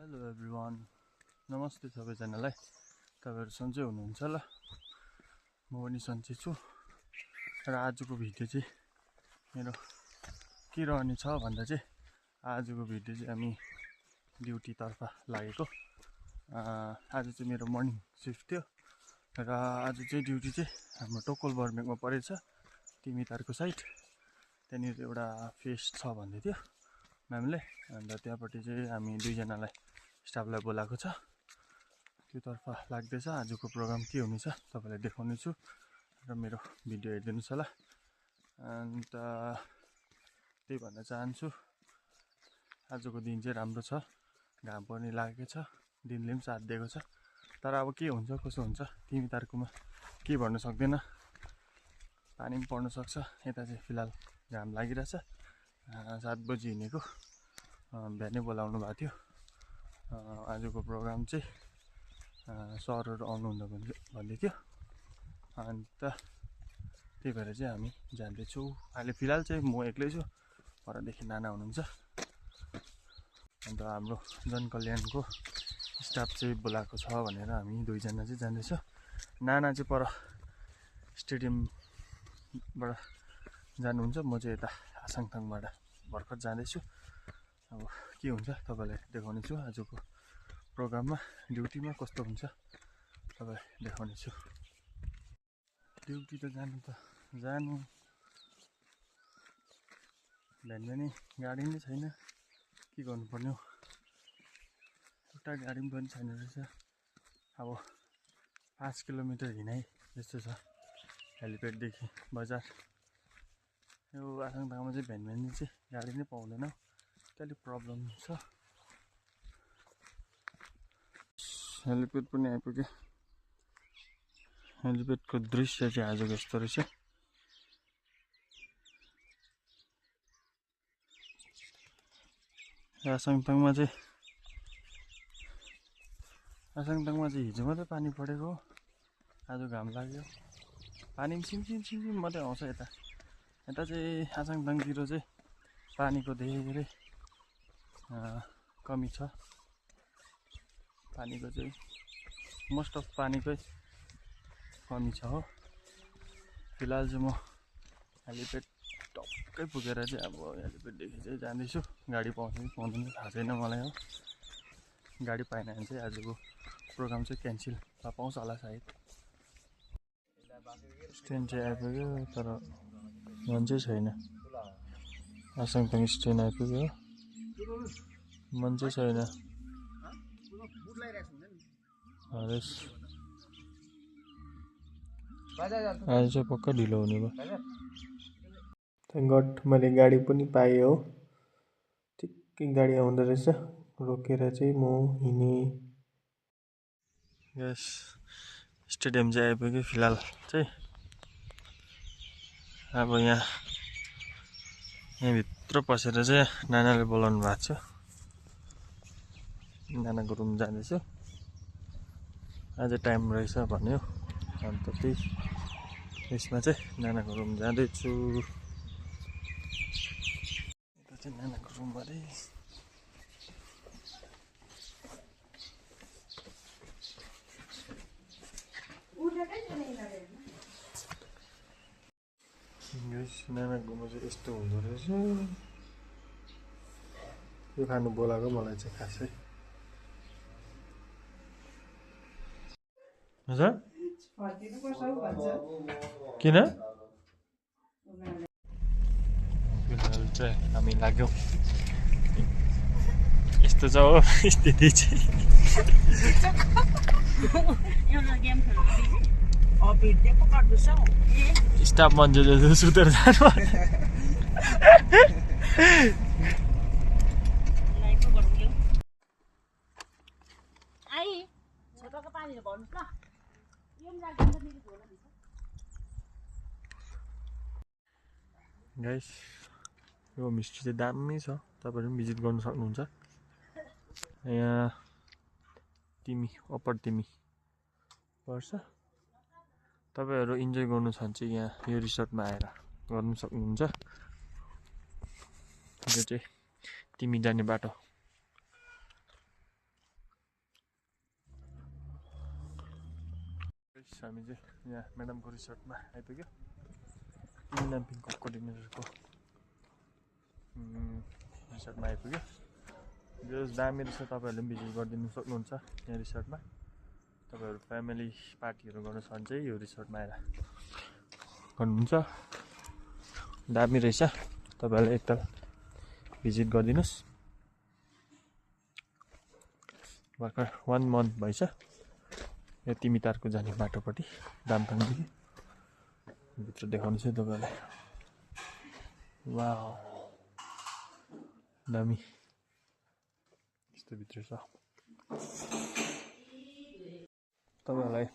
Hello everyone, नमस्ते सबैजनालाई। तपाईँहरू सन्चै हुनुहुन्छ ल? म पनि सन्चै छु। र आजको भिडियो चाहिँ मेरो के रहने छ भन्दा चाहिँ आजको भिडियो चाहिँ हामी ड्युटीतर्फ लागेको। आज चाहिँ मेरो मर्निङ सिफ्ट थियो र आज चाहिँ ड्युटी चाहिँ हाम्रो टोकल बर्मेकमा परेछ, तिमीतारको साइड। त्यहाँनिर एउटा फेस्ट छ भन्दै थियो म्यामले, अन्त त्यहाँपट्टि चाहिँ हामी दुईजनालाई स्टाफलाई बोलाएको छ। त्योतर्फ लाग्दैछ। आजको प्रोग्राम के हुनेछ तपाईँलाई देखाउने छु र मेरो भिडियो हेरिदिनुहोस् होला। अन्त त्यही भन्न चाहन्छु, आजको दिन चाहिँ राम्रो छ, घाम पनि लागेको छ, दिनले पनि साथ दिएको छ। तर अब के हुन्छ कसो हुन्छ तिमीतारकोमा के भन्नु सक्दैन, पानी पनि पर्न सक्छ। यता चाहिँ फिलहाल घाम लागिरहेछ। 7 बजी हिँडेको, बिहानै बोलाउनु भएको थियो। आजको प्रोग्राम चाहिँ सरहरू आउनुहुन्न भन्दै थियो, अन्त त्यही भएर चाहिँ हामी जाँदैछौँ। अहिले फिलहाल चाहिँ म एक्लै छु, परदेखि नाना हुनुहुन्छ। अन्त हाम्रो जनकल्याणको स्टाफ चाहिँ बोलाएको छ भनेर हामी दुईजना चाहिँ जाँदैछौँ। नाना चाहिँ पर स्टेडियमबाट जानुहुन्छ, म चाहिँ यता आसाङथाङबाट भर्खर जाँदैछु। अब के हुन्छ तपाईँलाई देखाउने छु। आजको प्रोग्राममा ड्युटीमा कस्तो हुन्छ तपाईँलाई देखाउने छु। ड्युटी त जानु बिहान गाडी नै छैन, के गर्नुपर्ने हो। एउटा गाडी पनि छैन रहेछ। अब 5 किलोमिटर हिँडाइ जस्तो छ हेलिप्याडदेखि बजार। यो आसाङथाङमा चाहिँ बिहान चाहिँ गाडी नै पाउँदैन, अलिक प्रब्लम छ। हेलिप्याड पनि आइपुग्यो। हेलिप्याडको दृश्य चाहिँ आजको यस्तो रहेछ। आसाङथाङमा चाहिँ हिजो मात्रै पानी परेको, आज घाम लाग्यो। पानी पनि सिमसिम मात्रै आउँछ। यता चाहिँ आसाङथाङतिर चाहिँ पानीको धेरै कमी छ। पानीको चाहिँ मोस्ट अफ पानीकै कमी छ हो। फिलहाल चाहिँ म हेलिप्याड टक्कै पुगेर चाहिँ अब हेलिप्याडदेखि चाहिँ जाँदैछु। गाडी पाउँछ कि पाउँदैन थाहा छैन मलाई हो। गाडी पाएन भने चाहिँ आजको प्रोग्राम चाहिँ क्यान्सल पाउँछ होला सायद। स्ट्यान्ड चाहिँ आइपुग्यो तर मान्छे छैन। आसाङथाङ स्ट्यान्ड आइपुग्यो, मान्छे छैन। आज चाहिँ पक्का ढिलो हुने भयो। थ्याङ्क गड मैले गाडी पनि पाएँ हो। ठिक्कै गाडी आउँदो रहेछ, रोकेर चाहिँ म हिँडेँ। यस स्टेडियम चाहिँ आइपुग्यो फिलहाल चाहिँ। अब यहाँभित्र पसेर चाहिँ नानाले बोलाउनु भएको छ। नानाको रुम जाँदैछु। आज टाइम रहेछ भन्यो, अन्त त्यही यसमा चाहिँ नानाको रुम जाँदैछु। यता चाहिँ नानाको रुम अरे। नानाको रुममा चाहिँ यस्तो हुँदो रहेछ। यो खानु बोलाएको मलाई चाहिँ खासै। हजुर किन? फिलहाल चाहिँ हामी लाग्यौँ। यस्तो छ हो स्थिति चाहिँ। स्टाफ मान्छे जस्तो सुतेर जानु। गाइस यो होमस्टे चाहिँ दामी छ, तपाईँहरू पनि भिजिट गर्नु सक्नुहुन्छ। यहाँ अप्पर तिमी पर्छ। तपाईँहरू इन्जोय गर्नु छ भने चाहिँ यहाँ यो रिसोर्टमा आएर गर्नु सक्नुहुन्छ। यो चाहिँ तिमी जाने बाटो हामी चाहिँ यहाँ म्याडमको रिसोर्टमा आइपुग्यो। टिमी नाम्फिङको कोअर्डिनेटरको रिसोर्टमा आइपुग्यो। यो दामी रहेछ, तपाईँहरूले पनि भिजिट गरिदिनु सक्नुहुन्छ यहाँ रिसोर्टमा। तपाईँहरू फ्यामिली पार्टीहरू गर्नु छ भने चाहिँ यो रिसोर्टमा आएर गर्नुहुन्छ। दामी रहेछ, तपाईँहरूले एकताल भिजिट गरिदिनुहोस्। भर्खर 1 मन्थ भएछ यो तिमीतारको जाने बाटोपट्टि दामथाङदेखि भित्र देखाउनु चाहिँ तपाईँहरूलाई। वाउ दामी यस्तो भित्र छ। तपाईँहरूलाई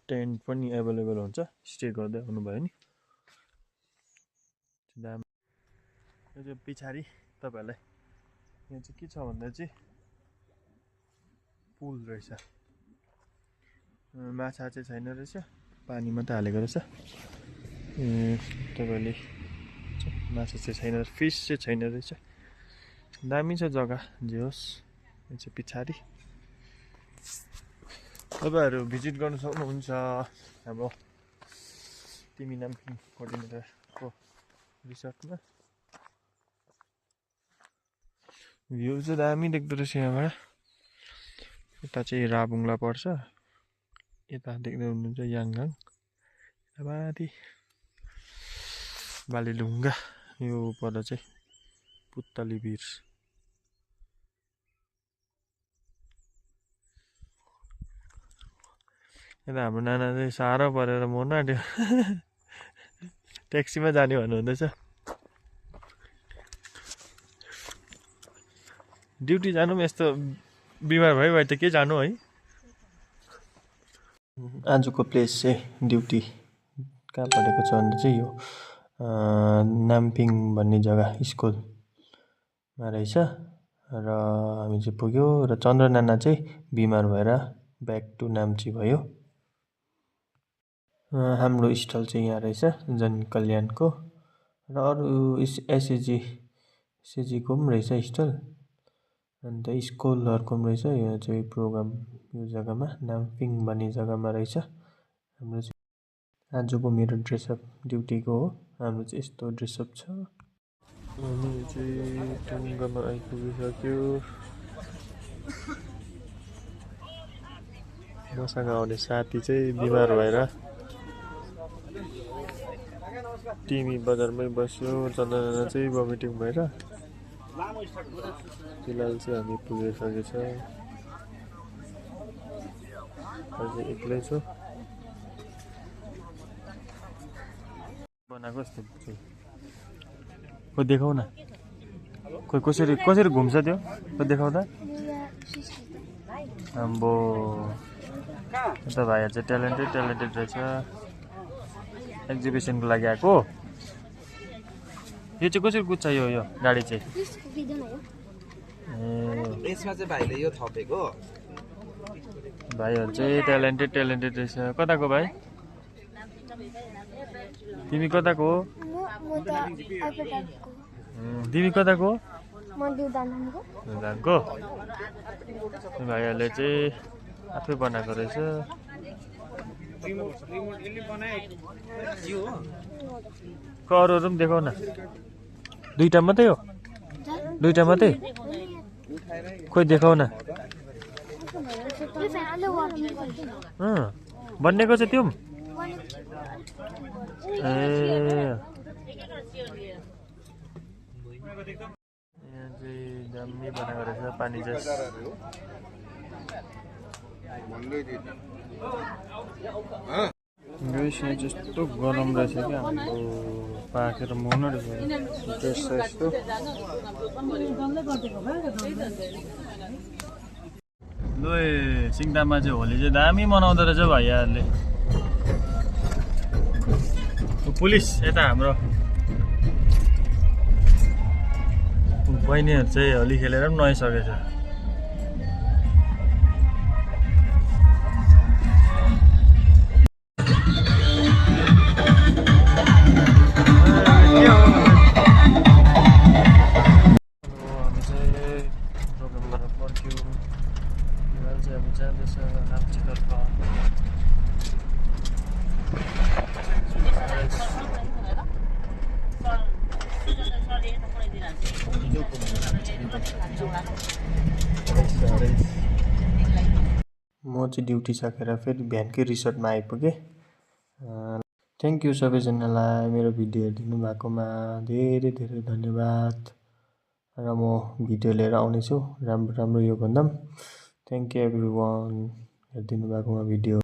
टेन्ट पनि एभाइलेबल हुन्छ, स्टे गर्दै आउनुभयो नि। दामी यो चाहिँ पछाडि तपाईँहरूलाई यहाँ चाहिँ के छ भन्दा चाहिँ पुल रहेछ। माछा चाहिँ छैन रहेछ, पानी मात्रै हालेको रहेछ। तपाईँहरूले माछा चाहिँ छैन, फिस चाहिँ छैन रहेछ। दामी छ जग्गा जे होस्। यो चाहिँ पछाडि तपाईँहरू भिजिट गर्नु सक्नुहुन्छ हाम्रो टिमी नाम्फिङ कोअर्डिनेटरको रिसोर्टमा। भ्यू चाहिँ दामी देख्दो रहेछ यहाँबाट। यता चाहिँ राबुङला पर्छ, यता देख्दै हुनुहुन्छ याङगाङ, यतामाथि बालीढुङ्गा, यो पर चाहिँ पुत्तली भिर। यता हाम्रो नाना चाहिँ साह्रो परेर मर्नु आँट्यो ट्याक्सीमा जाने भन्नुहुँदैछ। ड्युटी जानु पनि यस्तो बिमार भयो भए त के जानु है। आजको प्लेस चाहिँ ड्युटी कहाँ परेको छ भन्दा चाहिँ यो नाम्फिङ भन्ने जग्गा स्कुलमा रहेछ। र हामी चाहिँ पुग्यो र चन्द्र नाना चाहिँ बिमार भएर ब्याक टु नाम्ची भयो। हाम्रो स्टल चाहिँ यहाँ रहेछ जनकल्याणको, र अरू एसएजीको पनि रहेछ स्टल, अन्त स्कुलहरूको पनि रहेछ। यहाँ चाहिँ प्रोग्राम यो जग्गामा नाम्फिङ भन्ने जग्गामा रहेछ। हाम्रो चाहिँ आजको मेरो ड्रेसअप ड्युटीको हो। हाम्रो चाहिँ यस्तो ड्रेसअप छ। हामी चाहिँ टुङ्गामा आइपुगिसक्यो। मसँग आउने साथी चाहिँ बिमार भएर टिमी बजारमै बस्यो। चन्द्रनाना चाहिँ भमिटिङ भएर फिलहाल चाहिँ हामी पुगिसकेको छ। अहिले एक्लै छु। बनाएको जस्तो खोइ देखाउ न, खोइ कसरी घुम्छ त्यो, खोइ देखाउ त। आम्बो यता भाइहरू चाहिँ ट्यालेन्टेड रहेछ। एक्जिबिसनको लागि आएको। यो चाहिँ कसरी कुद्छ यो गाडी चाहिँ? यसमा चाहिँ भाइले यो थपेको। भाइहरू चाहिँ ट्यालेन्टेड रहेछ। कताको भाइ? तिमी कताको हो? तिमी कताको हो? दाङको। भाइहरूले चाहिँ आफै बनाएको रहेछ। अरूहरू पनि देखाउ न। दुईटा मात्रै हो? दुईटा मात्रै? खोइ देखाउ न। बनिएको छ त्यो? ए यहाँ चाहिँ दामी बनाएको रहेछ। पानी चाहिँ यहाँ जस्तो गरम रहेछ क्या, हाम्रो पाकेर मर्नु रहेछ ड्रेस छ यस्तो। ल सिङताममा चाहिँ होली चाहिँ दामी मनाउँदो रहेछ भाइहरूले। पुलिस यता हाम्रो बहिनीहरू चाहिँ होली खेलेर पनि नुहाइसकेछ। म चाहिँ ड्युटी सकेर फेरि बिहानकै रिसोर्टमा आइपुगेँ। थ्याङ्क यू सबैजनालाई मेरो भिडियो हेरिदिनु भएकोमा धेरै धेरै धन्यवाद। र म भिडियो लिएर आउनेछु राम्रो राम्रो योभन्दा पनि। थ्याङ्क यू एभ्री वान हेरिदिनु भएकोमा भिडियो।